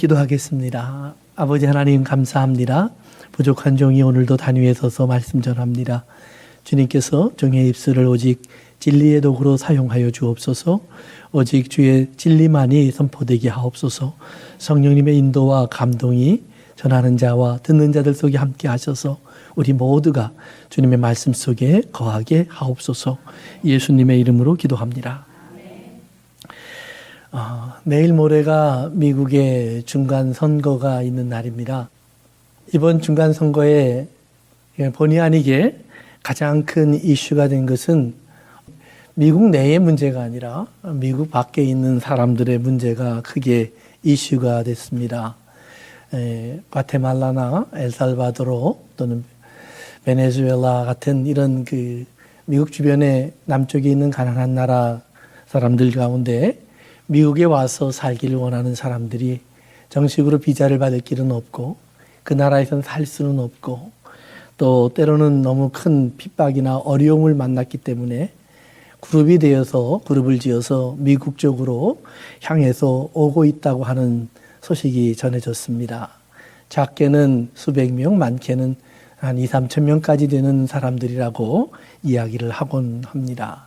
기도하겠습니다. 아버지 하나님 감사합니다. 부족한 종이 오늘도 단위에 서서 말씀 전합니다. 주님께서 종의 입술을 오직 진리의 도구로 사용하여 주옵소서. 오직 주의 진리만이 선포되게 하옵소서. 성령님의 인도와 감동이 전하는 자와 듣는 자들 속에 함께 하셔서 우리 모두가 주님의 말씀 속에 거하게 하옵소서. 예수님의 이름으로 기도합니다. 내일 모레가 미국의 중간 선거가 있는 날입니다. 이번 중간 선거에 본의 아니게 가장 큰 이슈가 된 것은 미국 내의 문제가 아니라 미국 밖에 있는 사람들의 문제가 크게 이슈가 됐습니다. 과테말라나 엘살바도르 또는 베네수엘라 같은 이런 미국 주변에 남쪽에 있는 가난한 나라 사람들 가운데 미국에 와서 살기를 원하는 사람들이 정식으로 비자를 받을 길은 없고 그 나라에서는 살 수는 없고 또 때로는 너무 큰 핍박이나 어려움을 만났기 때문에 그룹을 지어서 미국 쪽으로 향해서 오고 있다고 하는 소식이 전해졌습니다. 작게는 수백 명, 많게는 한 2, 3천 명까지 되는 사람들이라고 이야기를 하곤 합니다.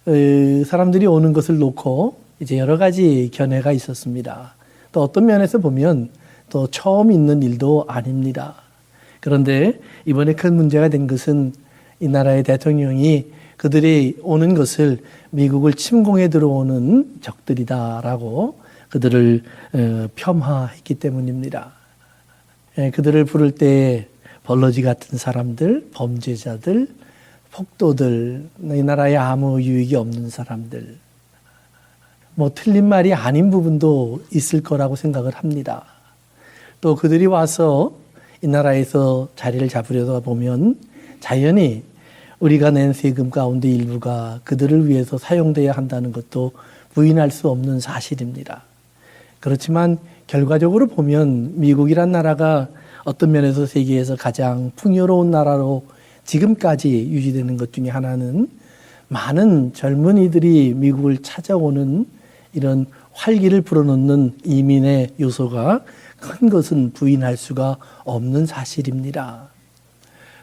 사람들이 오는 것을 놓고 이제 여러 가지 견해가 있었습니다. 또 어떤 면에서 보면 또 처음 있는 일도 아닙니다. 그런데 이번에 큰 문제가 된 것은 이 나라의 대통령이 그들이 오는 것을 미국을 침공해 들어오는 적들이다라고 그들을 폄하했기 때문입니다. 그들을 부를 때 벌러지 같은 사람들, 범죄자들, 폭도들, 이 나라에 아무 유익이 없는 사람들, 틀린 말이 아닌 부분도 있을 거라고 생각을 합니다. 또 그들이 와서 이 나라에서 자리를 잡으려다 보면 자연히 우리가 낸 세금 가운데 일부가 그들을 위해서 사용돼야 한다는 것도 부인할 수 없는 사실입니다. 그렇지만 결과적으로 보면 미국이란 나라가 어떤 면에서 세계에서 가장 풍요로운 나라로 지금까지 유지되는 것 중에 하나는 많은 젊은이들이 미국을 찾아오는 이런 활기를 불어넣는 이민의 요소가 큰 것은 부인할 수가 없는 사실입니다.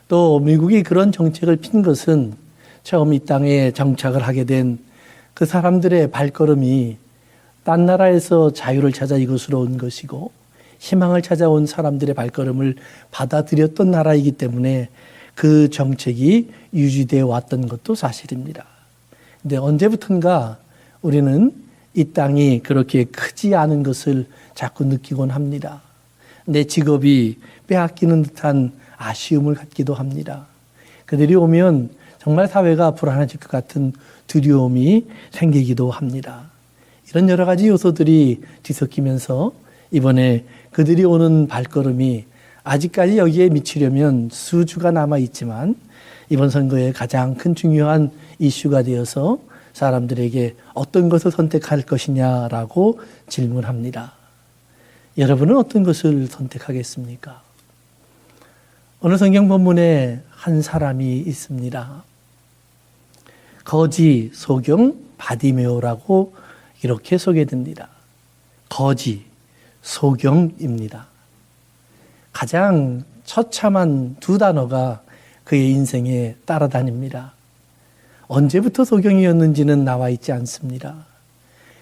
또 미국이 그런 정책을 핀 것은 처음 이 땅에 정착을 하게 된 그 사람들의 발걸음이 딴 나라에서 자유를 찾아 이곳으로 온 것이고 희망을 찾아온 사람들의 발걸음을 받아들였던 나라이기 때문에 그 정책이 유지되어 왔던 것도 사실입니다. 근데 언제부턴가 우리는 이 땅이 그렇게 크지 않은 것을 자꾸 느끼곤 합니다. 내 직업이 빼앗기는 듯한 아쉬움을 갖기도 합니다. 그들이 오면 정말 사회가 불안해질 것 같은 두려움이 생기기도 합니다. 이런 여러 가지 요소들이 뒤섞이면서 이번에 그들이 오는 발걸음이 아직까지 여기에 미치려면 수주가 남아있지만 이번 선거의 가장 큰 중요한 이슈가 되어서 사람들에게 어떤 것을 선택할 것이냐라고 질문합니다. 여러분은 어떤 것을 선택하겠습니까? 오늘 성경 본문에 한 사람이 있습니다. 거지, 소경, 바디메오라고 이렇게 소개됩니다. 거지, 소경입니다. 가장 처참한 두 단어가 그의 인생에 따라다닙니다. 언제부터 소경이었는지는 나와 있지 않습니다.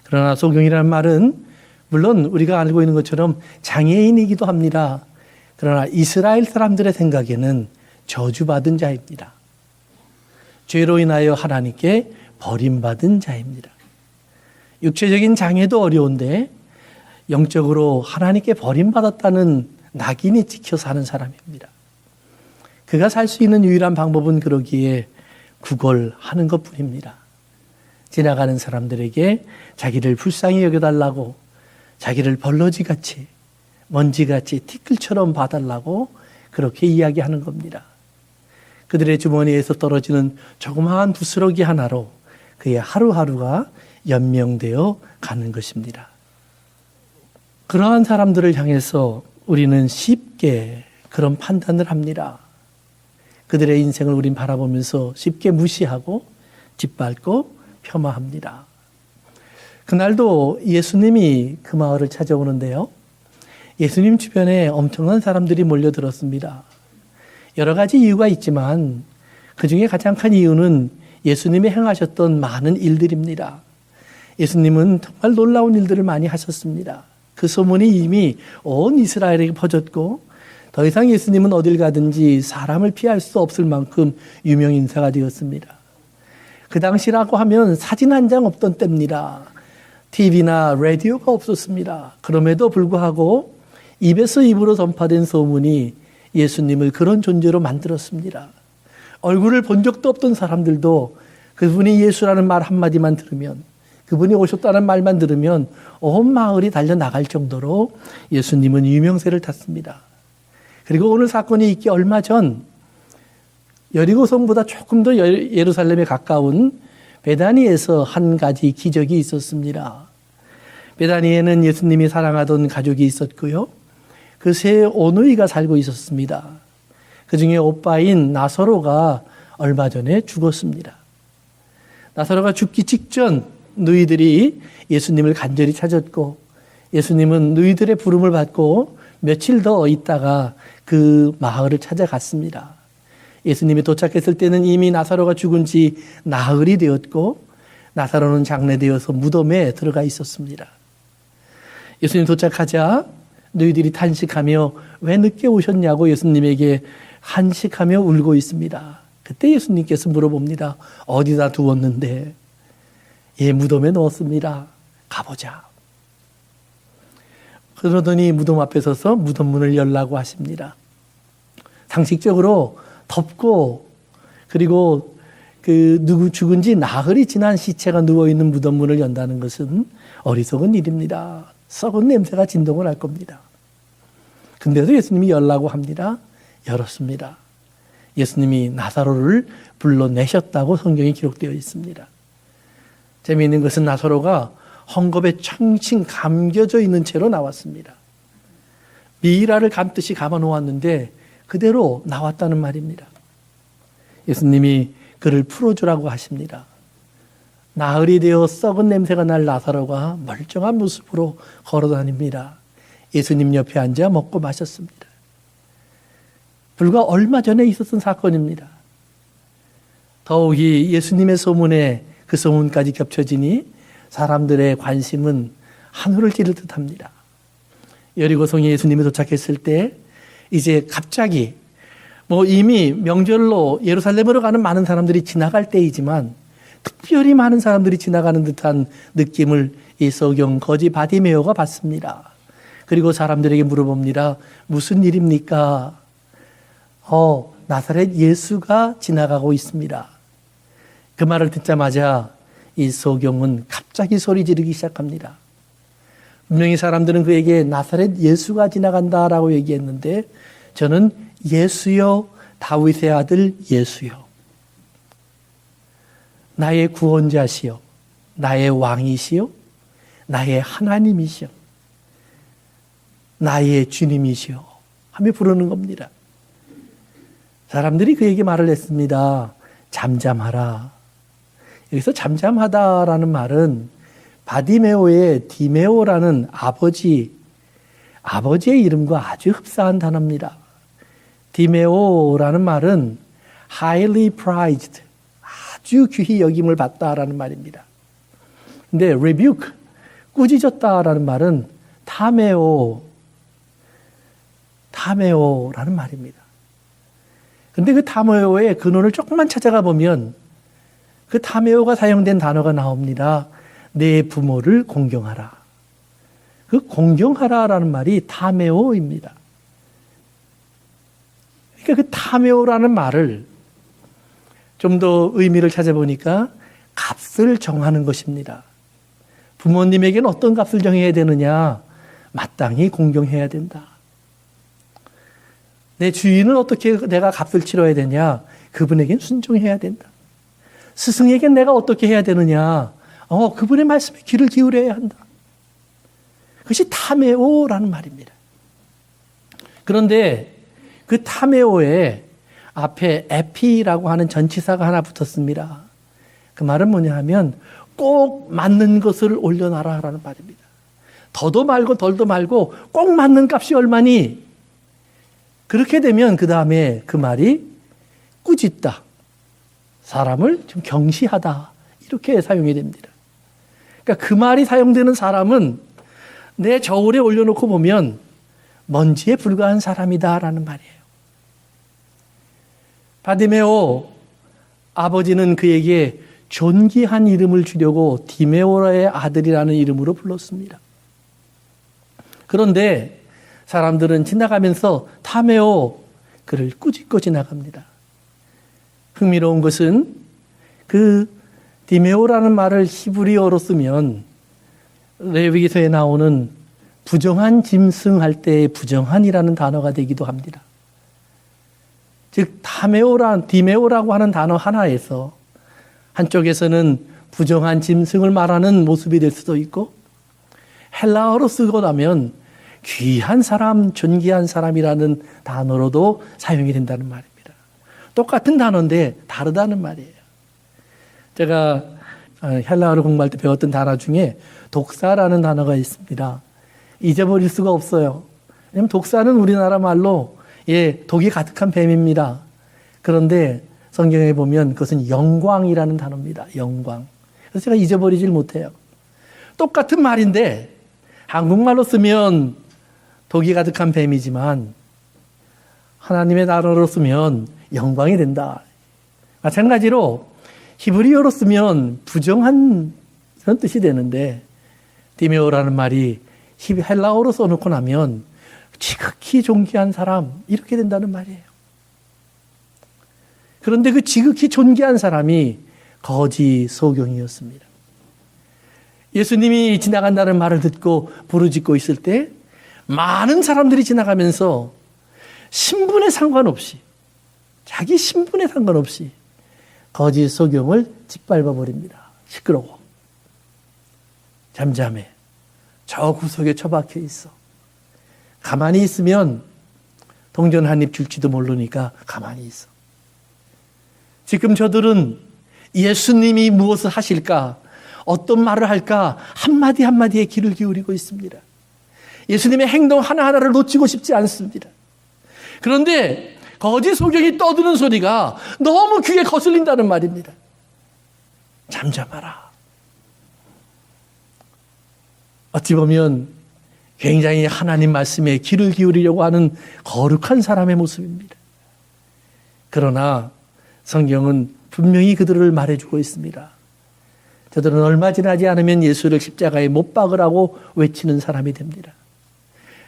그러나 소경이라는 말은 물론 우리가 알고 있는 것처럼 장애인이기도 합니다. 그러나 이스라엘 사람들의 생각에는 저주받은 자입니다. 죄로 인하여 하나님께 버림받은 자입니다. 육체적인 장애도 어려운데 영적으로 하나님께 버림받았다는 낙인이 찍혀 사는 사람입니다. 그가 살 수 있는 유일한 방법은 그러기에 구걸하는 것뿐입니다. 지나가는 사람들에게 자기를 불쌍히 여겨달라고, 자기를 벌러지같이, 먼지같이 티끌처럼 봐달라고 그렇게 이야기하는 겁니다. 그들의 주머니에서 떨어지는 조그마한 부스러기 하나로 그의 하루하루가 연명되어 가는 것입니다. 그러한 사람들을 향해서 우리는 쉽게 그런 판단을 합니다. 그들의 인생을 우린 바라보면서 쉽게 무시하고 짓밟고 폄하합니다. 그날도 예수님이 그 마을을 찾아오는데요. 예수님 주변에 엄청난 사람들이 몰려들었습니다. 여러 가지 이유가 있지만 그 중에 가장 큰 이유는 예수님이 행하셨던 많은 일들입니다. 예수님은 정말 놀라운 일들을 많이 하셨습니다. 그 소문이 이미 온 이스라엘에게 퍼졌고 더 이상 예수님은 어딜 가든지 사람을 피할 수 없을 만큼 유명 인사가 되었습니다. 그 당시라고 하면 사진 한 장 없던 때입니다. TV나 라디오가 없었습니다. 그럼에도 불구하고 입에서 입으로 전파된 소문이 예수님을 그런 존재로 만들었습니다. 얼굴을 본 적도 없던 사람들도 그분이 예수라는 말 한마디만 들으면, 그분이 오셨다는 말만 들으면 온 마을이 달려나갈 정도로 예수님은 유명세를 탔습니다. 그리고 오늘 사건이 있기 얼마 전 여리고성보다 조금 더 예루살렘에 가까운 베다니에서 한 가지 기적이 있었습니다. 베다니에는 예수님이 사랑하던 가족이 있었고요. 그 세 오누이가 살고 있었습니다. 그 중에 오빠인 나사로가 얼마 전에 죽었습니다. 나사로가 죽기 직전 누이들이 예수님을 간절히 찾았고 예수님은 누이들의 부름을 받고 며칠 더 있다가 그 마을을 찾아갔습니다. 예수님이 도착했을 때는 이미 나사로가 죽은 지 나흘이 되었고 나사로는 장례되어서 무덤에 들어가 있었습니다. 예수님 도착하자 너희들이 탄식하며 왜 늦게 오셨냐고 예수님에게 한식하며 울고 있습니다. 그때 예수님께서 물어봅니다. 어디다 두었는데? 예, 무덤에 넣었습니다. 가보자. 그러더니 무덤 앞에 서서 무덤 문을 열라고 하십니다. 상식적으로 덥고 그리고 누구 죽은 지 나흘이 지난 시체가 누워있는 무덤 문을 연다는 것은 어리석은 일입니다. 썩은 냄새가 진동을 할 겁니다. 근데도 예수님이 열라고 합니다. 열었습니다. 예수님이 나사로를 불러내셨다고 성경에 기록되어 있습니다. 재미있는 것은 나사로가 헝겊에 청칭 감겨져 있는 채로 나왔습니다. 미이라를 감듯이 감아 놓았는데 그대로 나왔다는 말입니다. 예수님이 그를 풀어주라고 하십니다. 나흘이 되어 썩은 냄새가 날 나사로가 멀쩡한 모습으로 걸어다닙니다. 예수님 옆에 앉아 먹고 마셨습니다. 불과 얼마 전에 있었던 사건입니다. 더욱이 예수님의 소문에 그 소문까지 겹쳐지니 사람들의 관심은 하늘을 찌를 듯합니다. 여리고성에 예수님이 도착했을 때 이제 갑자기 이미 명절로 예루살렘으로 가는 많은 사람들이 지나갈 때이지만 특별히 많은 사람들이 지나가는 듯한 느낌을 이 소경 거지 바디메오가 받습니다. 그리고 사람들에게 물어봅니다. 무슨 일입니까? 나사렛 예수가 지나가고 있습니다. 그 말을 듣자마자 이 소경은 갑자기 소리 지르기 시작합니다. 분명히 사람들은 그에게 나사렛 예수가 지나간다라고 얘기했는데 저는 예수여 다윗의 아들 예수여 나의 구원자시여 나의 왕이시여 나의 하나님이시여 나의 주님이시여 하며 부르는 겁니다. 사람들이 그에게 말을 했습니다. 잠잠하라. 여기서 잠잠하다라는 말은 바디메오의 디메오라는 아버지의 이름과 아주 흡사한 단어입니다. 디메오라는 말은 highly prized, 아주 귀히 여김을 받다라는 말입니다. 근데 rebuke, 꾸짖었다라는 말은 타메오라는 말입니다. 근데 그 타메오의 근원을 조금만 찾아가 보면 그 타메오가 사용된 단어가 나옵니다. 내 부모를 공경하라. 그 공경하라라는 말이 타메오입니다. 그러니까 그 타메오라는 말을 좀 더 의미를 찾아보니까 값을 정하는 것입니다. 부모님에게는 어떤 값을 정해야 되느냐? 마땅히 공경해야 된다. 내 주인은 어떻게 내가 값을 치러야 되냐? 그분에겐 순종해야 된다. 스승에겐 내가 어떻게 해야 되느냐? 그분의 말씀에 귀를 기울여야 한다. 그것이 타메오라는 말입니다. 그런데 그 타메오에 앞에 에피라고 하는 전치사가 하나 붙었습니다. 그 말은 뭐냐 하면 꼭 맞는 것을 올려놔라라는 말입니다. 더도 말고 덜도 말고 꼭 맞는 값이 얼마니? 그렇게 되면 그 다음에 그 말이 꾸짖다, 사람을 좀 경시하다, 이렇게 사용이 됩니다. 그러니까 그 말이 사용되는 사람은 내 저울에 올려놓고 보면 먼지에 불과한 사람이다라는 말이에요. 바디메오 아버지는 그에게 존귀한 이름을 주려고 디메오라의 아들이라는 이름으로 불렀습니다. 그런데 사람들은 지나가면서 타메오, 그를 꾸짖고 지나갑니다. 흥미로운 것은 그 디메오라는 말을 히브리어로 쓰면 레위기서에 나오는 부정한 짐승할 때의 부정한이라는 단어가 되기도 합니다. 즉 디메오라고 하는 단어 하나에서 한쪽에서는 부정한 짐승을 말하는 모습이 될 수도 있고, 헬라어로 쓰고 나면 귀한 사람, 존귀한 사람이라는 단어로도 사용이 된다는 말입니다. 똑같은 단어인데 다르다는 말이에요. 제가 헬라어를 공부할 때 배웠던 단어 중에 독사라는 단어가 있습니다. 잊어버릴 수가 없어요. 왜냐하면 독사는 우리나라 말로 독이 가득한 뱀입니다. 그런데 성경에 보면 그것은 영광이라는 단어입니다. 영광. 그래서 제가 잊어버리질 못해요. 똑같은 말인데 한국말로 쓰면 독이 가득한 뱀이지만 하나님의 단어로 쓰면 영광이 된다. 마찬가지로 히브리어로 쓰면 부정한 그런 뜻이 되는데 디메오라는 말이 헬라어로 써놓고 나면 지극히 존귀한 사람, 이렇게 된다는 말이에요. 그런데 그 지극히 존귀한 사람이 거지 소경이었습니다. 예수님이 지나간다는 말을 듣고 부르짖고 있을 때 많은 사람들이 지나가면서 신분에 상관없이, 자기 신분에 상관없이 거지 소경을 짓밟아 버립니다. 시끄러워, 잠잠해, 저 구석에 처박혀 있어. 가만히 있으면 동전 한 입 줄지도 모르니까 가만히 있어. 지금 저들은 예수님이 무엇을 하실까, 어떤 말을 할까 한마디 한마디에 귀를 기울이고 있습니다. 예수님의 행동 하나하나를 놓치고 싶지 않습니다. 그런데 거짓 소경이 떠드는 소리가 너무 귀에 거슬린다는 말입니다. 잠잠하라. 어찌 보면 굉장히 하나님 말씀에 귀를 기울이려고 하는 거룩한 사람의 모습입니다. 그러나 성경은 분명히 그들을 말해주고 있습니다. 저들은 얼마 지나지 않으면 예수를 십자가에 못 박으라고 외치는 사람이 됩니다.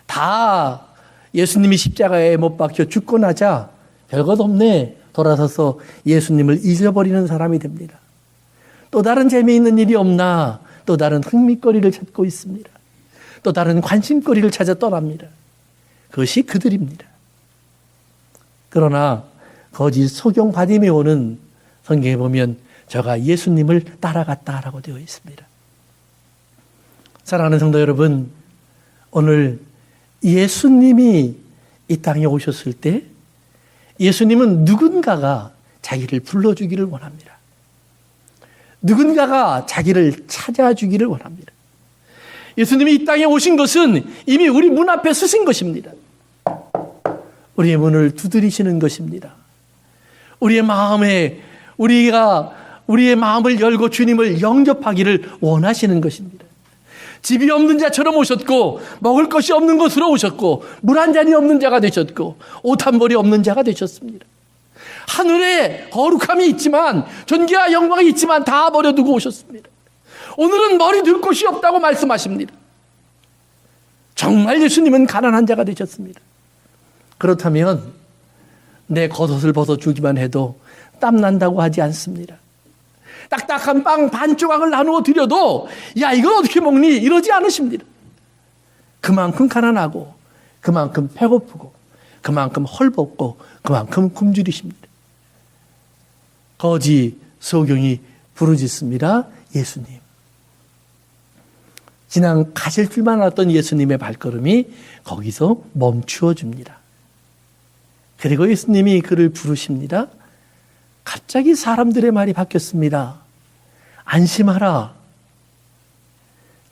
다 예수님이 십자가에 못 박혀 죽고 나자 별것 없네 돌아서서 예수님을 잊어버리는 사람이 됩니다. 또 다른 재미있는 일이 없나, 또 다른 흥미거리를 찾고 있습니다. 또 다른 관심거리를 찾아 떠납니다. 그것이 그들입니다. 그러나 거짓 소경 바디메오는 성경에 보면 저가 예수님을 따라갔다라고 되어 있습니다. 사랑하는 성도 여러분, 오늘 예수님이 이 땅에 오셨을 때 예수님은 누군가가 자기를 불러주기를 원합니다. 누군가가 자기를 찾아주기를 원합니다. 예수님이 이 땅에 오신 것은 이미 우리 문 앞에 서신 것입니다. 우리의 문을 두드리시는 것입니다. 우리의 마음을 열고 주님을 영접하기를 원하시는 것입니다. 집이 없는 자처럼 오셨고, 먹을 것이 없는 곳으로 오셨고, 물 한 잔이 없는 자가 되셨고, 옷 한 벌이 없는 자가 되셨습니다. 하늘에 거룩함이 있지만, 존귀와 영광이 있지만 다 버려두고 오셨습니다. 오늘은 머리 둘 곳이 없다고 말씀하십니다. 정말 예수님은 가난한 자가 되셨습니다. 그렇다면 내 겉옷을 벗어주기만 해도 땀난다고 하지 않습니다. 딱딱한 빵 반 조각을 나누어 드려도 야 이걸 어떻게 먹니? 이러지 않으십니다. 그만큼 가난하고, 그만큼 배고프고, 그만큼 헐벗고, 그만큼 굶주리십니다. 거지 소경이 부르짖습니다. 예수님. 지난 가실 줄만 알았던 예수님의 발걸음이 거기서 멈추어 줍니다. 그리고 예수님이 그를 부르십니다. 갑자기 사람들의 말이 바뀌었습니다. 안심하라.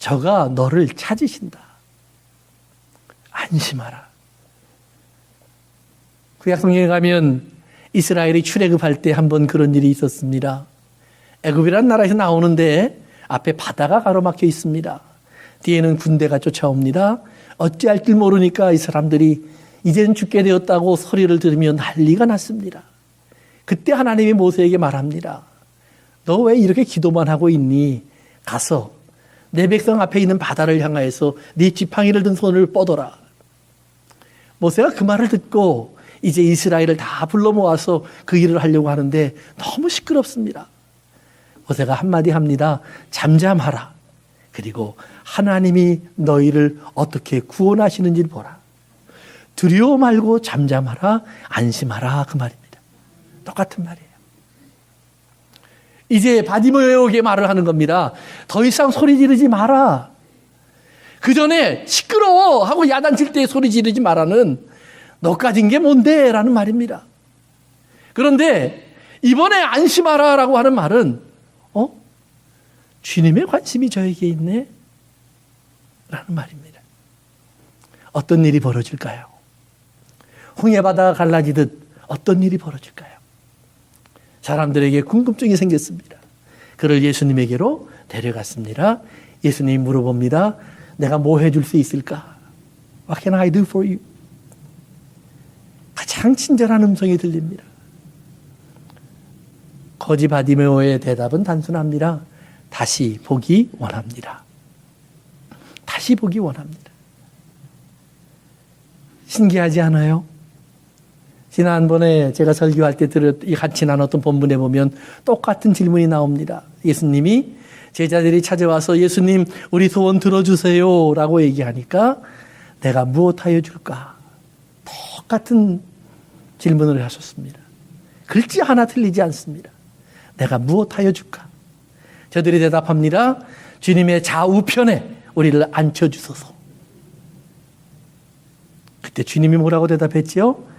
저가 너를 찾으신다. 안심하라. 구약성경에 가면 이스라엘이 출애굽할 때 한 번 그런 일이 있었습니다. 애굽이라는 나라에서 나오는데 앞에 바다가 가로막혀 있습니다. 뒤에는 군대가 쫓아옵니다. 어찌할 줄 모르니까 이 사람들이 이제는 죽게 되었다고 소리를 들으며 난리가 났습니다. 그때 하나님이 모세에게 말합니다. 너 왜 이렇게 기도만 하고 있니? 가서 내 백성 앞에 있는 바다를 향하여서 네 지팡이를 든 손을 뻗어라. 모세가 그 말을 듣고 이제 이스라엘을 다 불러 모아서 그 일을 하려고 하는데 너무 시끄럽습니다. 모세가 한마디 합니다. 잠잠하라. 그리고 하나님이 너희를 어떻게 구원하시는지 보라. 두려워 말고 잠잠하라. 안심하라. 그 말입니다. 똑같은 말이에요. 이제 바디메오에게 말을 하는 겁니다. 더 이상 소리 지르지 마라. 그 전에 시끄러워 하고 야단칠 때 소리 지르지 마라는 너 가진 게 뭔데? 라는 말입니다. 그런데 이번에 안심하라 라고 하는 말은 주님의 관심이 저에게 있네? 라는 말입니다. 어떤 일이 벌어질까요? 홍해바다가 갈라지듯 어떤 일이 벌어질까요? 사람들에게 궁금증이 생겼습니다. 그를 예수님에게로 데려갔습니다. 예수님이 물어봅니다. 내가 뭐 해줄 수 있을까? What can I do for you? 가장 친절한 음성이 들립니다. 거지 바디메오의 대답은 단순합니다. 다시 보기 원합니다. 다시 보기 원합니다. 신기하지 않아요? 지난번에 제가 설교할 때 같이 나눴던 본문에 보면 똑같은 질문이 나옵니다. 예수님이 제자들이 찾아와서 예수님 우리 소원 들어주세요 라고 얘기하니까 내가 무엇하여 줄까? 똑같은 질문을 하셨습니다. 글씨 하나 틀리지 않습니다. 내가 무엇하여 줄까? 저들이 대답합니다. 주님의 좌우편에 우리를 앉혀주소서. 그때 주님이 뭐라고 대답했지요?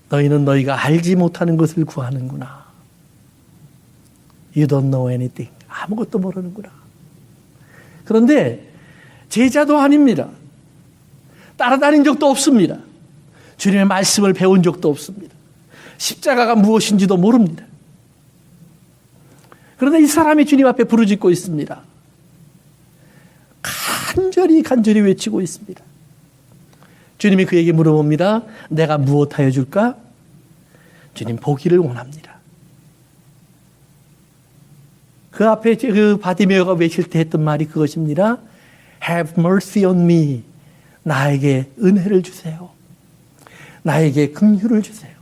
너희는 너희가 알지 못하는 것을 구하는구나. You don't know anything. 아무것도 모르는구나. 그런데 제자도 아닙니다. 따라다닌 적도 없습니다. 주님의 말씀을 배운 적도 없습니다. 십자가가 무엇인지도 모릅니다. 그런데 이 사람이 주님 앞에 부르짖고 있습니다. 간절히 외치고 있습니다. 주님이 그에게 물어봅니다. 내가 무엇하여 줄까? 주님 보기를 원합니다. 그 앞에 그 바디메오가 외칠 때 했던 말이 그것입니다. Have mercy on me. 나에게 은혜를 주세요. 나에게 긍휼을 주세요.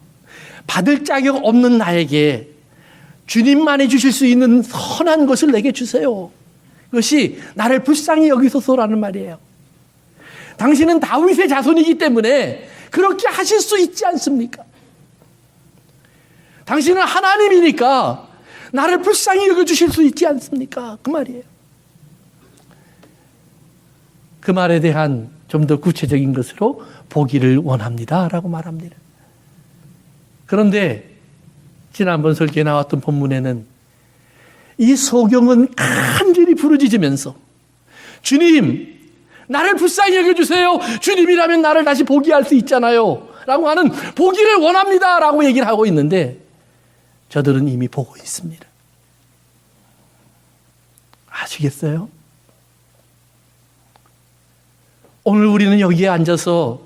받을 자격 없는 나에게 주님만이 주실 수 있는 선한 것을 내게 주세요. 그것이 나를 불쌍히 여기소서라는 말이에요. 당신은 다윗의 자손이기 때문에 그렇게 하실 수 있지 않습니까? 당신은 하나님이니까 나를 불쌍히 여겨주실 수 있지 않습니까? 그 말이에요. 그 말에 대한 좀 더 구체적인 것으로 보기를 원합니다 라고 말합니다. 그런데 지난번 설교에 나왔던 본문에는 이 소경은 간절히 부르짖으면서 주님 나를 불쌍히 여겨주세요. 주님이라면 나를 다시 보게 할 수 있잖아요 라고 하는 보기를 원합니다 라고 얘기를 하고 있는데 저들은 이미 보고 있습니다. 아시겠어요? 오늘 우리는 여기에 앉아서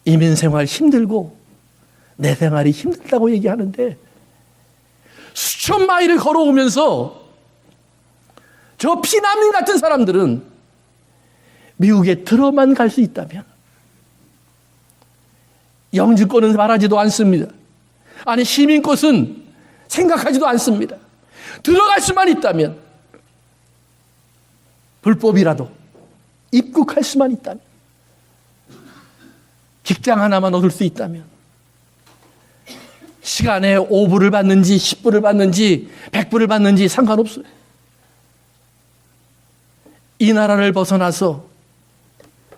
이민생활 힘들고 내 생활이 힘들다고 얘기하는데 수천 마일을 걸어오면서 저 피난민 같은 사람들은 미국에 들어만 갈 수 있다면 영주권은 말하지도 않습니다. 아니 시민권은 생각하지도 않습니다. 들어갈 수만 있다면 불법이라도 입국할 수만 있다면 직장 하나만 얻을 수 있다면 시간에 5불을 받는지 10불을 받는지 100불을 받는지 상관없어요. 이 나라를 벗어나서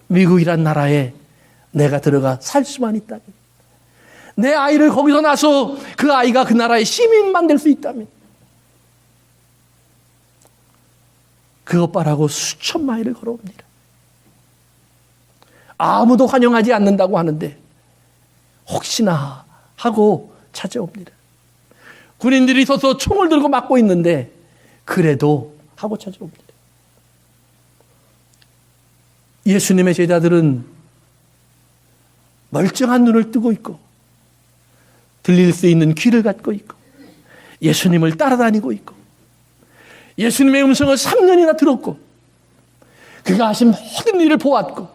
미국이란 나라에 내가 들어가 살 수만 있다면 내 아이를 거기서 낳아서 그 아이가 그 나라의 시민만 될 수 있다면 그것 바라고 수천 마일을 걸어옵니다. 아무도 환영하지 않는다고 하는데 혹시나 하고 찾아옵니다. 군인들이 서서 총을 들고 막고 있는데 그래도 하고 찾아옵니다. 예수님의 제자들은 멀쩡한 눈을 뜨고 있고 들릴 수 있는 귀를 갖고 있고 예수님을 따라다니고 있고 예수님의 음성을 3년이나 들었고 그가 하신 모든 일을 보았고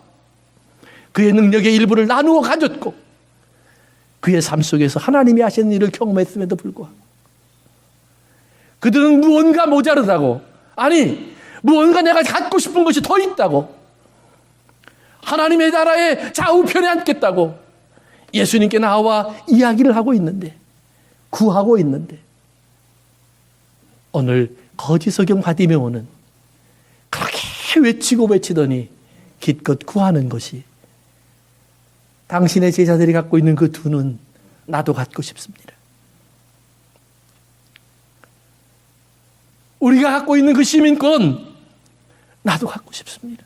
그의 능력의 일부를 나누어 가졌고 그의 삶 속에서 하나님이 하시는 일을 경험했음에도 불구하고 그들은 무언가 모자르다고, 아니 무언가 내가 갖고 싶은 것이 더 있다고, 하나님의 나라의 좌우편에 앉겠다고 예수님께 나와 이야기를 하고 있는데, 구하고 있는데, 오늘 거짓 소경 바디메오는 그렇게 외치고 외치더니 기껏 구하는 것이 당신의 제자들이 갖고 있는 그 두 눈 나도 갖고 싶습니다. 우리가 갖고 있는 그 시민권 나도 갖고 싶습니다.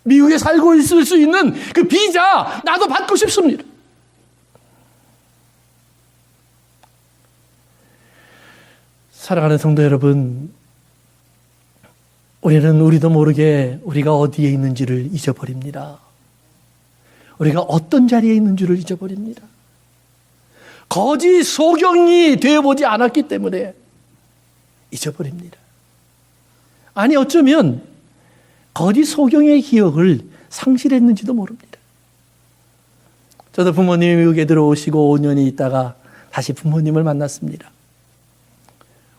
미국에 살고 있을 수 있는 그 비자 나도 받고 싶습니다. 사랑하는 성도 여러분, 우리는 우리도 모르게 우리가 어디에 있는지를 잊어버립니다. 우리가 어떤 자리에 있는 줄을 잊어버립니다. 거짓 소경이 되어보지 않았기 때문에 잊어버립니다. 아니 어쩌면 거짓 소경의 기억을 상실했는지도 모릅니다. 저도 부모님이 미국에 들어오시고 5년이 있다가 다시 부모님을 만났습니다.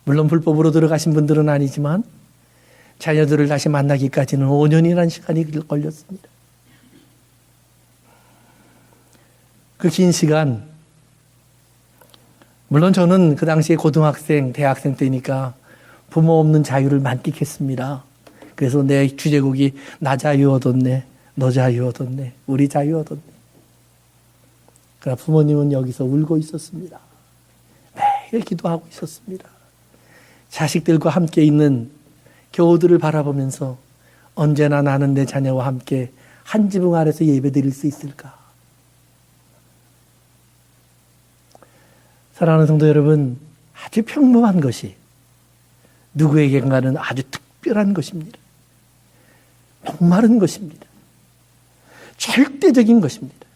물론 불법으로 들어가신 분들은 아니지만 자녀들을 다시 만나기까지는 5년이라는 시간이 걸렸습니다. 그 긴 시간, 물론 저는 그 당시에 고등학생, 대학생 때니까 부모 없는 자유를 만끽했습니다. 그래서 내 주제곡이 나 자유 얻었네, 너 자유 얻었네, 우리 자유 얻었네. 그러나 부모님은 여기서 울고 있었습니다. 매일 기도하고 있었습니다. 자식들과 함께 있는 교우들을 바라보면서 언제나 나는 내 자녀와 함께 한 지붕 아래서 예배드릴 수 있을까? 사랑하는 성도 여러분, 아주 평범한 것이 누구에겐가는 아주 특별한 것입니다. 목마른 것입니다. 절대적인 것입니다.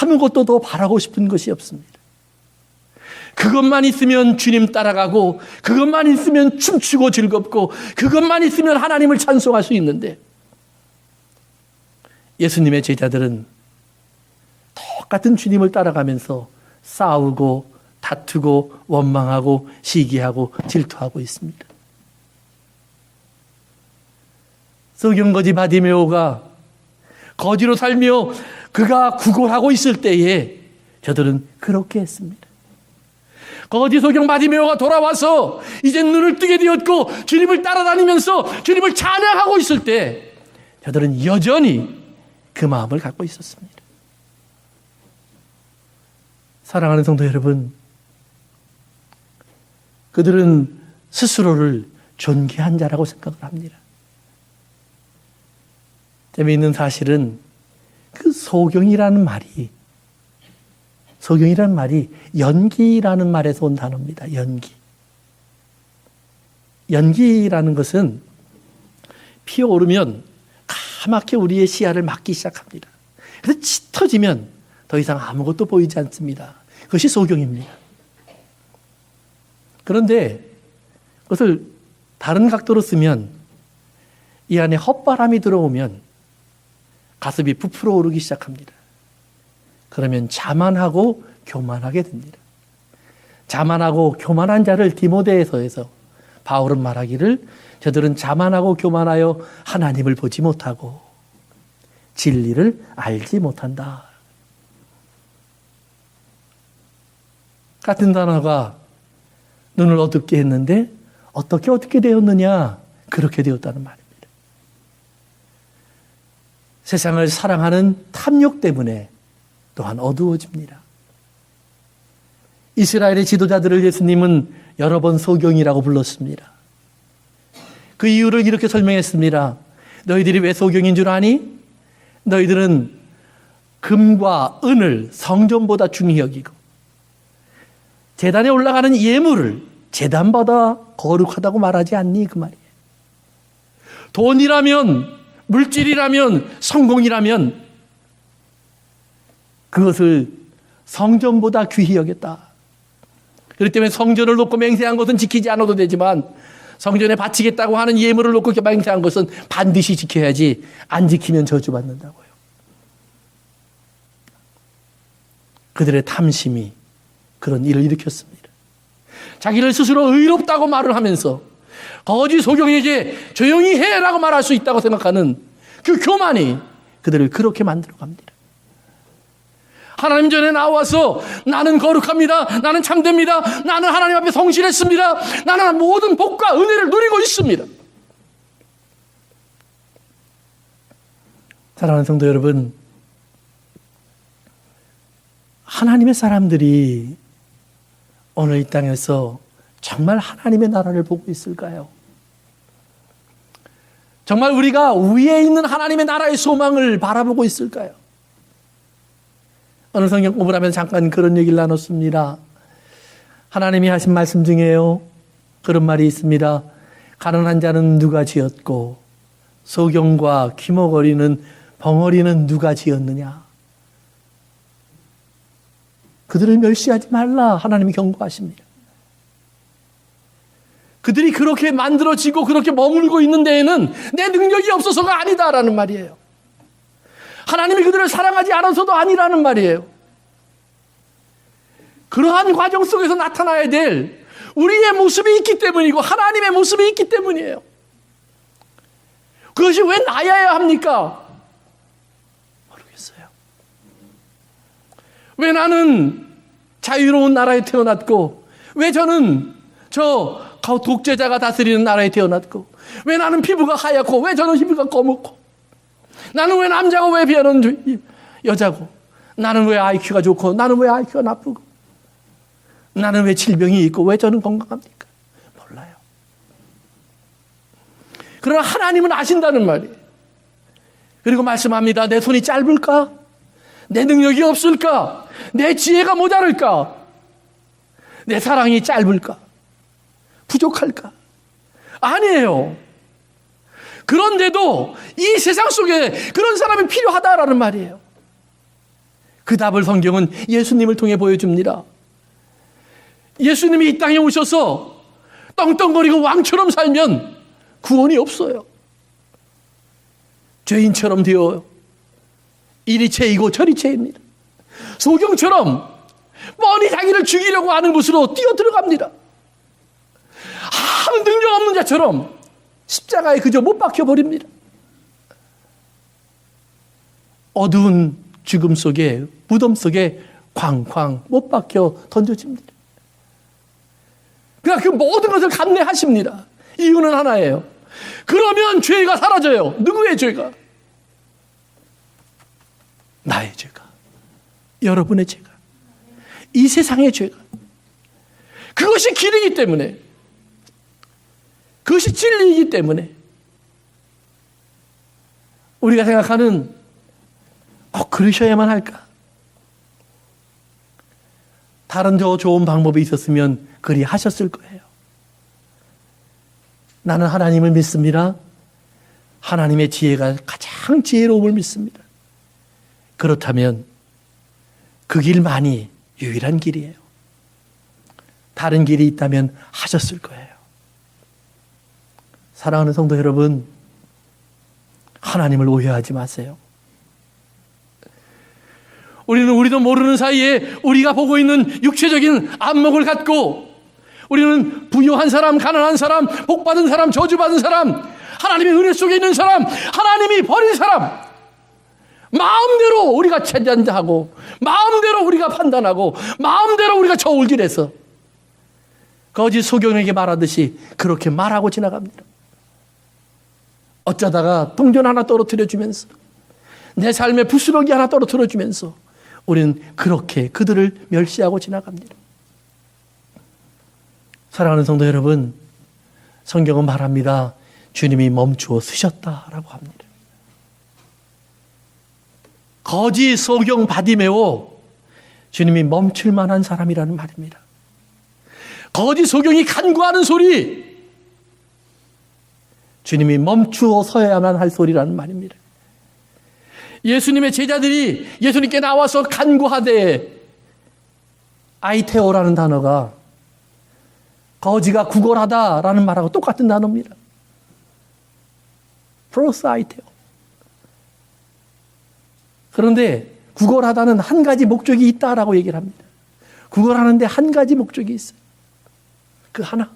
아무것도 더 바라고 싶은 것이 없습니다. 그것만 있으면 주님 따라가고, 그것만 있으면 춤추고 즐겁고, 그것만 있으면 하나님을 찬송할 수 있는데, 예수님의 제자들은 똑같은 주님을 따라가면서 싸우고 다투고 원망하고 시기하고 질투하고 있습니다. 소경거지 바디메오가 거지로 살며 그가 구걸하고 있을 때에 저들은 그렇게 했습니다. 거지 소경 바디메오가 돌아와서 이제 눈을 뜨게 되었고 주님을 따라다니면서 주님을 찬양하고 있을 때 저들은 여전히 그 마음을 갖고 있었습니다. 사랑하는 성도 여러분, 그들은 스스로를 존귀한 자라고 생각을 합니다. 재미있는 사실은 그 소경이라는 말이 연기라는 말에서 온 단어입니다. 연기. 연기라는 것은 피어오르면 까맣게 우리의 시야를 막기 시작합니다. 그래서 짙어지면 더 이상 아무것도 보이지 않습니다. 그것이 소경입니다. 그런데 그것을 다른 각도로 쓰면 이 안에 헛바람이 들어오면 가슴이 부풀어 오르기 시작합니다. 그러면 자만하고 교만하게 됩니다. 자만하고 교만한 자를 디모데에서에서 바울은 말하기를 저들은 자만하고 교만하여 하나님을 보지 못하고 진리를 알지 못한다. 같은 단어가 눈을 어둡게 했는데 어떻게 되었느냐? 그렇게 되었다는 말입니다. 세상을 사랑하는 탐욕 때문에 또한 어두워집니다. 이스라엘의 지도자들을 예수님은 여러 번 소경이라고 불렀습니다. 그 이유를 이렇게 설명했습니다. 너희들이 왜 소경인 줄 아니? 너희들은 금과 은을 성전보다 중히 여기고 제단에 올라가는 예물을 제단보다 거룩하다고 말하지 않니? 그 말이에요. 돈이라면, 물질이라면, 성공이라면 그것을 성전보다 귀히 여겼다. 그렇기 때문에 성전을 놓고 맹세한 것은 지키지 않아도 되지만 성전에 바치겠다고 하는 예물을 놓고 맹세한 것은 반드시 지켜야지, 안 지키면 저주받는다고요. 그들의 탐심이 그런 일을 일으켰습니다. 자기를 스스로 의롭다고 말을 하면서 거짓 소경에게 조용히 해라고 말할 수 있다고 생각하는 그 교만이 그들을 그렇게 만들어 갑니다. 하나님 전에 나와서 나는 거룩합니다. 나는 참됩니다. 나는 하나님 앞에 성실했습니다. 나는 모든 복과 은혜를 누리고 있습니다. 사랑하는 성도 여러분, 하나님의 사람들이 오늘 이 땅에서 정말 하나님의 나라를 보고 있을까요? 정말 우리가 위에 있는 하나님의 나라의 소망을 바라보고 있을까요? 오늘 성경 공부를 하면서 잠깐 그런 얘기를 나눴습니다. 하나님이 하신 말씀 중에요, 그런 말이 있습니다. 가난한 자는 누가 지었고 소경과 귀머거리는 벙어리는 누가 지었느냐. 그들을 멸시하지 말라 하나님이 경고하십니다. 그들이 그렇게 만들어지고 그렇게 머물고 있는 데에는 내 능력이 없어서가 아니다라는 말이에요. 하나님이 그들을 사랑하지 않아서도 아니라는 말이에요. 그러한 과정 속에서 나타나야 될 우리의 모습이 있기 때문이고 하나님의 모습이 있기 때문이에요. 그것이 왜 나야야 합니까? 모르겠어요. 왜 나는 자유로운 나라에 태어났고, 왜 저는 저 독재자가 다스리는 나라에 태어났고, 왜 나는 피부가 하얗고, 왜 저는 피부가 검고, 나는 왜 남자고 왜 비하는 여자고, 나는 왜 IQ가 좋고 나는 왜 IQ가 나쁘고, 나는 왜 질병이 있고 왜 저는 건강합니까? 몰라요. 그러나 하나님은 아신다는 말이에요. 그리고 말씀합니다. 내 손이 짧을까? 내 능력이 없을까? 내 지혜가 모자랄까? 내 사랑이 짧을까? 부족할까? 아니에요. 그런데도 이 세상 속에 그런 사람이 필요하다라는 말이에요. 그 답을 성경은 예수님을 통해 보여줍니다. 예수님이 이 땅에 오셔서 떵떵거리고 왕처럼 살면 구원이 없어요. 죄인처럼 되어 이리 죄이고 저리 죄입니다. 소경처럼 뻔히 자기를 죽이려고 하는 곳으로 뛰어들어갑니다. 아무 능력 없는 자처럼 십자가에 그저 못 박혀버립니다. 어두운 죽음 속에, 무덤 속에 쾅쾅 못 박혀 던져집니다. 그러니까 그 모든 것을 감내하십니다. 이유는 하나예요. 그러면 죄가 사라져요. 누구의 죄가? 나의 죄가, 여러분의 죄가, 이 세상의 죄가. 그것이 길이기 때문에, 그것이 진리이기 때문에 우리가 생각하는 그러셔야만 할까? 다른 더 좋은 방법이 있었으면 그리 하셨을 거예요. 나는 하나님을 믿습니다. 하나님의 지혜가 가장 지혜로움을 믿습니다. 그렇다면 그 길만이 유일한 길이에요. 다른 길이 있다면 하셨을 거예요. 사랑하는 성도 여러분, 하나님을 오해하지 마세요. 우리도 모르는 사이에 우리가 보고 있는 육체적인 안목을 갖고 우리는 부유한 사람, 가난한 사람, 복받은 사람, 저주받은 사람, 하나님의 은혜 속에 있는 사람, 하나님이 버린 사람, 마음대로 우리가 체전하고 마음대로 우리가 판단하고 마음대로 우리가 저울질해서 거짓 소경에게 말하듯이 그렇게 말하고 지나갑니다. 어쩌다가 동전 하나 떨어뜨려주면서 내 삶의 부스러기 하나 떨어뜨려주면서 우리는 그렇게 그들을 멸시하고 지나갑니다. 사랑하는 성도 여러분, 성경은 말합니다. 주님이 멈추어 쓰셨다라고 합니다. 거지 소경 바디메오, 주님이 멈출 만한 사람이라는 말입니다. 거지 소경이 간구하는 소리, 주님이 멈추어 서야만 할 소리라는 말입니다. 예수님의 제자들이 예수님께 나와서 간구하되, 아이테오라는 단어가 거지가 구걸하다라는 말하고 똑같은 단어입니다. 프로스 아이테오. 그런데 구걸하다는 한 가지 목적이 있다라고 얘기를 합니다. 구걸하는데 한 가지 목적이 있어요. 그 하나.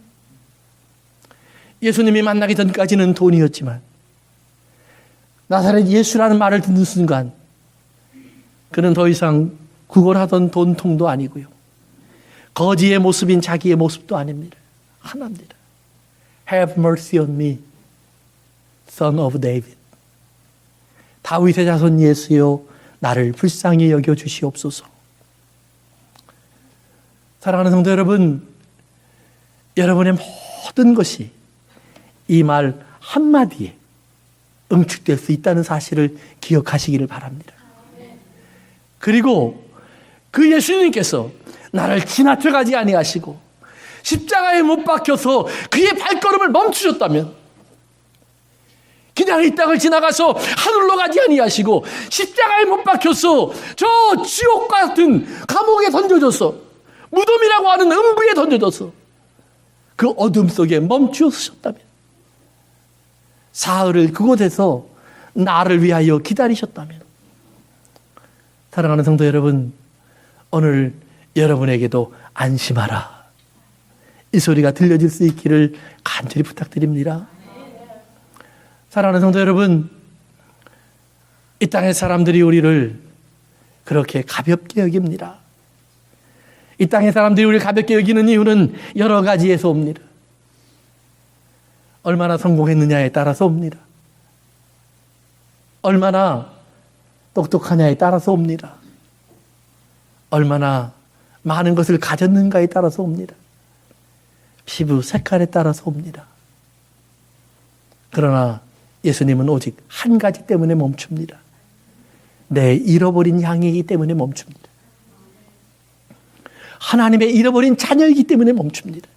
예수님이 만나기 전까지는 돈이었지만 나사렛 예수라는 말을 듣는 순간 그는 더 이상 구걸하던 돈통도 아니고요, 거지의 모습인 자기의 모습도 아닙니다. 하나입니다. Have mercy on me, son of David. 다윗의 자손 예수여, 나를 불쌍히 여겨 주시옵소서. 사랑하는 성도 여러분, 여러분의 모든 것이 이 말 한마디에 응축될 수 있다는 사실을 기억하시기를 바랍니다. 그리고 그 예수님께서 나를 지나쳐가지 아니하시고 십자가에 못 박혀서 그의 발걸음을 멈추셨다면, 그냥 이 땅을 지나가서 하늘로 가지 아니하시고 십자가에 못 박혀서 저 지옥 같은 감옥에 던져져서, 무덤이라고 하는 음부에 던져져서 그 어둠 속에 멈추셨다면, 사흘을 그곳에서 나를 위하여 기다리셨다면, 사랑하는 성도 여러분, 오늘 여러분에게도 안심하라, 이 소리가 들려질 수 있기를 간절히 부탁드립니다. 사랑하는 성도 여러분, 이 땅의 사람들이 우리를 그렇게 가볍게 여깁니다. 이 땅의 사람들이 우리를 가볍게 여기는 이유는 여러 가지에서 옵니다. 얼마나 성공했느냐에 따라서 옵니다. 얼마나 똑똑하냐에 따라서 옵니다. 얼마나 많은 것을 가졌는가에 따라서 옵니다. 피부 색깔에 따라서 옵니다. 그러나 예수님은 오직 한 가지 때문에 멈춥니다. 내 잃어버린 양이기 때문에 멈춥니다. 하나님의 잃어버린 자녀이기 때문에 멈춥니다.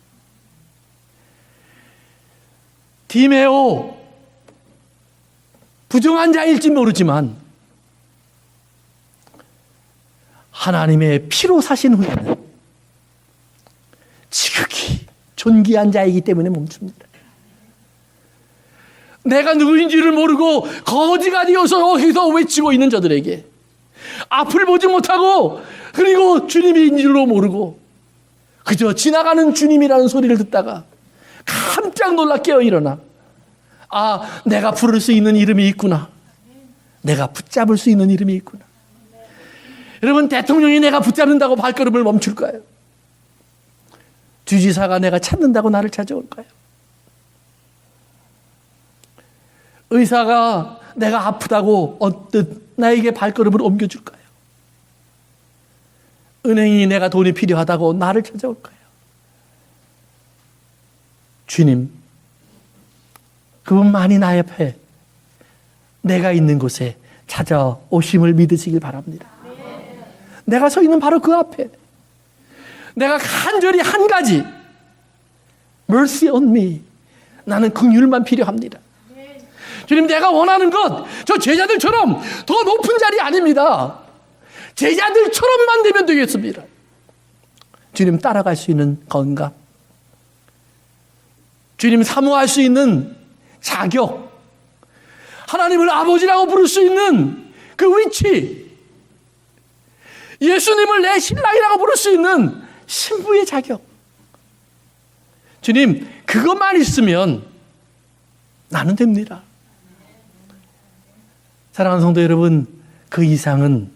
디메오, 부정한 자일지 모르지만 하나님의 피로 사신 후에는 지극히 존귀한 자이기 때문에 멈춥니다. 내가 누구인지를 모르고 거지가 되어서 여기서 외치고 있는 저들에게, 앞을 보지 못하고 그리고 주님인지로 모르고 그저 지나가는 주님이라는 소리를 듣다가 깜짝 놀라 깨어 일어나, 아, 내가 부를 수 있는 이름이 있구나, 내가 붙잡을 수 있는 이름이 있구나. 여러분, 대통령이 내가 붙잡는다고 발걸음을 멈출까요? 주지사가 내가 찾는다고 나를 찾아올까요? 의사가 내가 아프다고 언뜻 나에게 발걸음을 옮겨줄까요? 은행이 내가 돈이 필요하다고 나를 찾아올까요? 주님, 그분만이 나의 앞에, 내가 있는 곳에 찾아오심을 믿으시길 바랍니다. 내가 서 있는 바로 그 앞에 내가 간절히 한 가지, mercy on me, 나는 긍휼만 필요합니다. 주님, 내가 원하는 것, 저 제자들처럼 더 높은 자리 아닙니다. 제자들처럼만 되면 되겠습니다. 주님 따라갈 수 있는 건강, 주님 사모할 수 있는 자격, 하나님을 아버지라고 부를 수 있는 그 위치, 예수님을 내 신랑이라고 부를 수 있는 신부의 자격, 주님 그것만 있으면 나는 됩니다. 사랑하는 성도 여러분, 그 이상은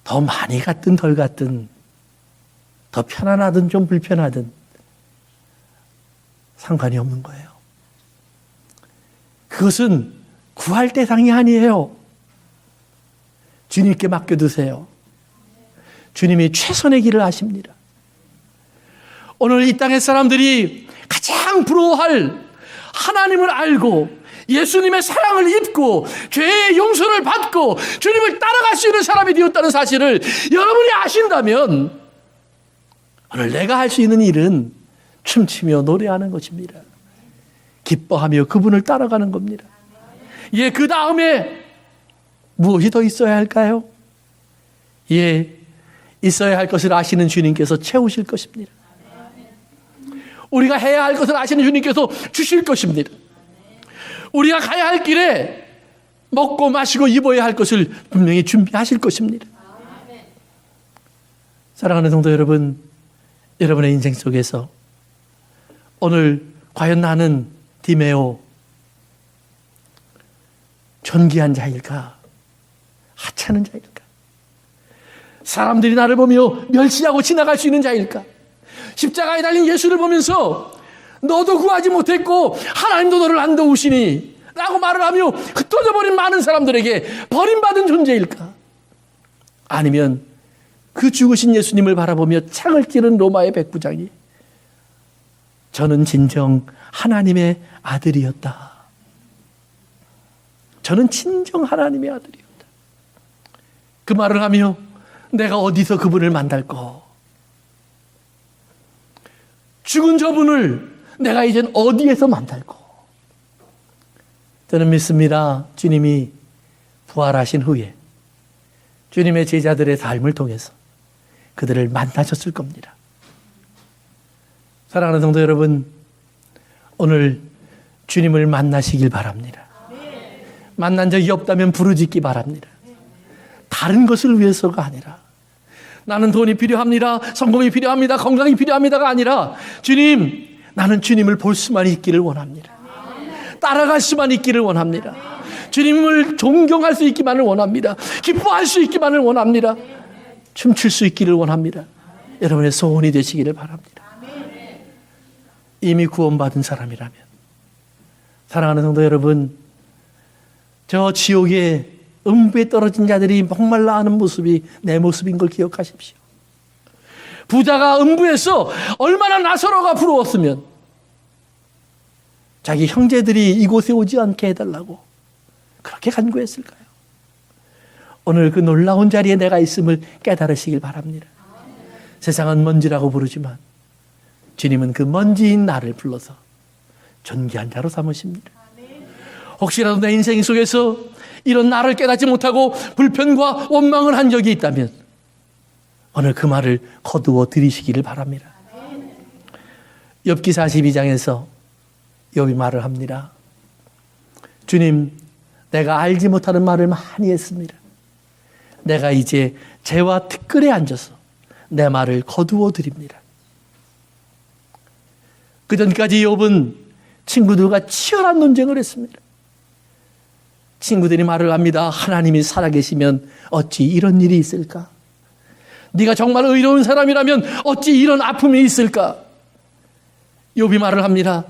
더 많이 갔든 덜 갔든, 더 편안하든 좀 불편하든 상관이 없는 거예요. 그것은 구할 대상이 아니에요. 주님께 맡겨두세요. 주님이 최선의 길을 아십니다. 오늘 이 땅의 사람들이 가장 부러워할 하나님을 알고 예수님의 사랑을 입고 죄의 용서를 받고 주님을 따라갈 수 있는 사람이 되었다는 사실을 여러분이 아신다면 오늘 내가 할 수 있는 일은 춤추며 노래하는 것입니다. 기뻐하며 그분을 따라가는 겁니다. 예, 그 다음에 무엇이 더 있어야 할까요? 예, 있어야 할 것을 아시는 주님께서 채우실 것입니다. 우리가 해야 할 것을 아시는 주님께서 주실 것입니다. 우리가 가야 할 길에 먹고 마시고 입어야 할 것을 분명히 준비하실 것입니다. 사랑하는 성도 여러분, 여러분의 인생 속에서 오늘 과연 나는 디메오 존귀한 자일까? 하찮은 자일까? 사람들이 나를 보며 멸시하고 지나갈 수 있는 자일까? 십자가에 달린 예수를 보면서 너도 구하지 못했고 하나님도 너를 안 도우시니 라고 말을 하며 흩어져 버린 많은 사람들에게 버림받은 존재일까? 아니면 그 죽으신 예수님을 바라보며 창을 찌른 로마의 백부장이 저는 진정 하나님의 아들이었다. 저는 진정 하나님의 아들이었다. 그 말을 하며 내가 어디서 그분을 만날까? 죽은 저분을 내가 이젠 어디에서 만날까? 저는 믿습니다. 주님이 부활하신 후에 주님의 제자들의 삶을 통해서 그들을 만나셨을 겁니다. 사랑하는 성도 여러분, 오늘 주님을 만나시길 바랍니다. 만난 적이 없다면 부르짖기 바랍니다. 다른 것을 위해서가 아니라 나는 돈이 필요합니다. 성공이 필요합니다. 건강이 필요합니다가 아니라 주님, 나는 주님을 볼 수만 있기를 원합니다. 따라갈 수만 있기를 원합니다. 주님을 존경할 수 있기만을 원합니다. 기뻐할 수 있기만을 원합니다. 춤출 수 있기를 원합니다. 여러분의 소원이 되시기를 바랍니다. 이미 구원받은 사람이라면 사랑하는 성도 여러분, 저 지옥의 음부에 떨어진 자들이 목말라 하는 모습이 내 모습인 걸 기억하십시오. 부자가 음부에서 얼마나 나사로가 부러웠으면 자기 형제들이 이곳에 오지 않게 해달라고 그렇게 간구했을까요? 오늘 그 놀라운 자리에 내가 있음을 깨달으시길 바랍니다. 세상은 먼지라고 부르지만 주님은 그 먼지인 나를 불러서 존귀한 자로 삼으십니다. 혹시라도 내 인생 속에서 이런 나를 깨닫지 못하고 불편과 원망을 한 적이 있다면 오늘 그 말을 거두어 드리시기를 바랍니다. 욥기 42장에서 욥이 말을 합니다. 주님, 내가 알지 못하는 말을 많이 했습니다. 내가 이제 재와 티끌에 앉아서 내 말을 거두어 드립니다. 그 전까지 욥은 친구들과 치열한 논쟁을 했습니다. 친구들이 말을 합니다. 하나님이 살아계시면 어찌 이런 일이 있을까? 네가 정말 의로운 사람이라면 어찌 이런 아픔이 있을까? 욥이 말을 합니다.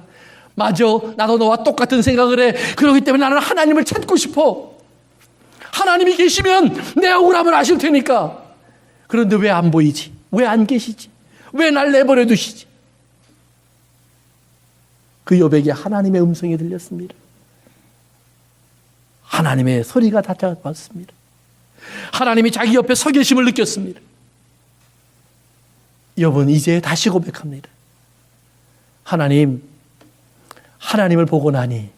맞아, 나도 너와 똑같은 생각을 해. 그렇기 때문에 나는 하나님을 찾고 싶어. 하나님이 계시면 내 억울함을 아실 테니까. 그런데 왜 안 보이지? 왜 안 계시지? 왜 날 내버려 두시지? 그 욥에게 하나님의 음성이 들렸습니다. 하나님의 소리가 닿아왔습니다. 하나님이 자기 옆에 서 계심을 느꼈습니다. 욥은 이제 다시 고백합니다. 하나님을 보고 나니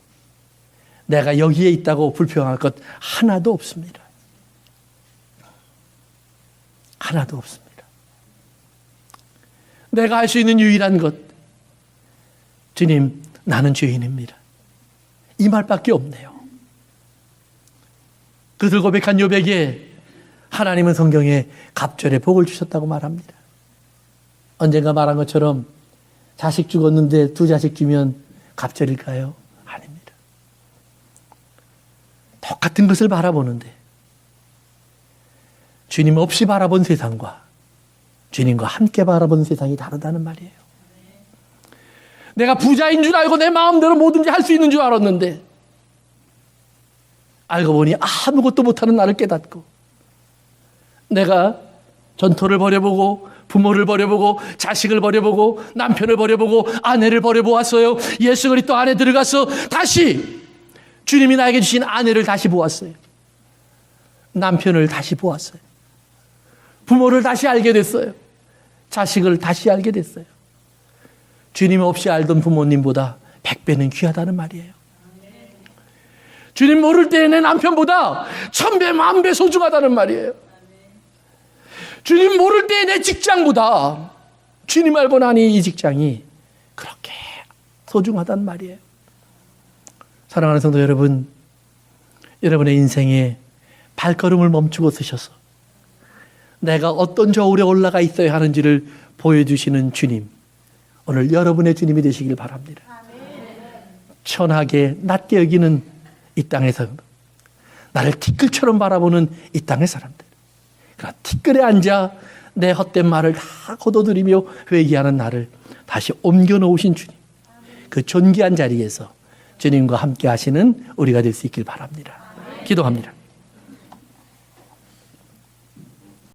내가 여기에 있다고 불평할 것 하나도 없습니다. 하나도 없습니다. 내가 할 수 있는 유일한 것, 주님, 나는 죄인입니다. 이 말밖에 없네요. 그들 고백한 욥에게 하나님은 성경에 갑절의 복을 주셨다고 말합니다. 언젠가 말한 것처럼 자식 죽었는데 두 자식 주면 갑절일까요? 아닙니다. 똑같은 것을 바라보는데 주님 없이 바라본 세상과 주님과 함께 바라본 세상이 다르다는 말이에요. 내가 부자인 줄 알고 내 마음대로 뭐든지 할 수 있는 줄 알았는데 알고 보니 아무것도 못하는 나를 깨닫고 내가 전토를 벌여보고 부모를 버려보고 자식을 버려보고 남편을 버려보고 아내를 버려보았어요. 예수 그리스도 안에 들어가서 다시 주님이 나에게 주신 아내를 다시 보았어요. 남편을 다시 보았어요. 부모를 다시 알게 됐어요. 자식을 다시 알게 됐어요. 주님 없이 알던 부모님보다 100배는 귀하다는 말이에요. 주님 모를 때 내 남편보다 1000배, 10,000배 소중하다는 말이에요. 주님 모를 때 내 직장보다 주님 알고 나니 이 직장이 그렇게 소중하단 말이에요. 사랑하는 성도 여러분, 여러분의 인생에 발걸음을 멈추고 서셔서 내가 어떤 저울에 올라가 있어야 하는지를 보여주시는 주님, 오늘 여러분의 주님이 되시길 바랍니다. 천하게 낮게 여기는 이 땅에서 나를 티끌처럼 바라보는 이 땅의 사람들, 그러나 티끌에 앉아 내 헛된 말을 다 거둬들이며 회개하는 나를 다시 옮겨 놓으신 주님, 그 존귀한 자리에서 주님과 함께 하시는 우리가 될 수 있길 바랍니다. 기도합니다.